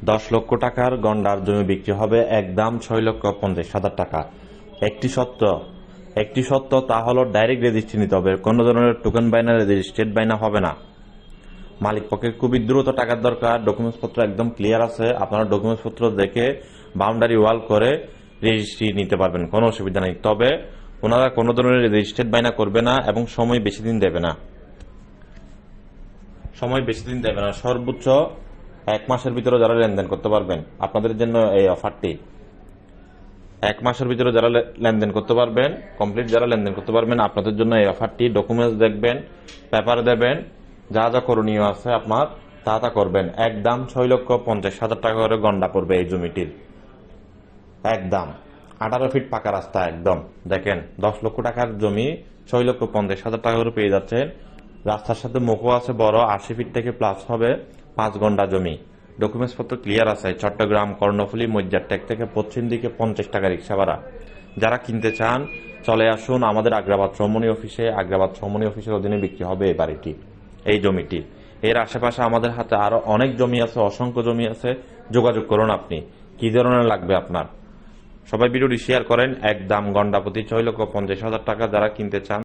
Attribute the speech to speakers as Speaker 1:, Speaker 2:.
Speaker 1: 10 লক্ষ টাকার গন্ডার জমি বিক্রি হবে একদম 6,50,000 টাকা। একটি সত্য তা হলো ডাইরেক্ট রেজিস্ট্রি নিতে হবে, কোনো ধরনের টোকেন বাইনা রেজিস্ট্রেড বাইনা হবে না। মালিক পক্ষে খুবই দ্রুত টাকার দরকার, ডকুমেন্টস পত্র একদম ক্লিয়ার আছে, আপনারা ডকুমেন্টস পত্র দেখে বাউন্ডারি ওয়াল করে রেজিস্ট্রি নিতে পারবেন, কোনো অসুবিধা নেই। তবে ওনারা কোনো ধরনের রেজিস্ট্রেড বাইনা করবে না এবং সময় বেশি দিন দেবে না। সর্বোচ্চ 1 মাসের ভিতরে যারা লেনদেন করতে পারবেন আপনাদের জন্য এই অফারটি। 1 মাসের ভিতরে যারা লেনদেন করতে পারবেন, কমপ্লিট যারা লেনদেন করতে পারবেন, আপনাদের জন্য এই অফারটি। ডকুমেন্টস দেখবেন, পেপার দেবেন, যা যা করণীয় আছে আপনার তা করবেন। একদম 6,50,000 টাকা করে গন্ডা পড়বে এই জমিটির। একদম 18 ফিট পাকা রাস্তা একদম। দেখেন 10 লক্ষ টাকার জমি 6,50,000 টাকা করে পেয়ে যাচ্ছেন। রাস্তার সাথে মুখও আছে বড়, 80 ফিট থেকে প্লাস হবে, 5 গন্ডা জমি। ডকুমেন্টস পত্র ক্লিয়ার আছে। চট্টগ্রাম কর্ণফুলী মজ্জারটেক থেকে পশ্চিম দিকে 50 টাকা রিক্সা ভাড়া। যারা কিনতে চান চলে আসুন আমাদের আগ্রাবাদ শ্রমণী অফিসে। আগ্রাবাদ শ্রমণী অফিসের অধীনে বিক্রি হবে এই বাড়িটি, এই জমিটি। এর আশেপাশে আমাদের হাতে আরো অনেক জমি আছে, অসংখ্য জমি আছে। যোগাযোগ করুন আপনি কি ধরনের লাগবে আপনার। সবাই ভিডিওটি শেয়ার করেন। একদম গন্ডাপতি 6,50,000 টাকা যারা কিনতে চান।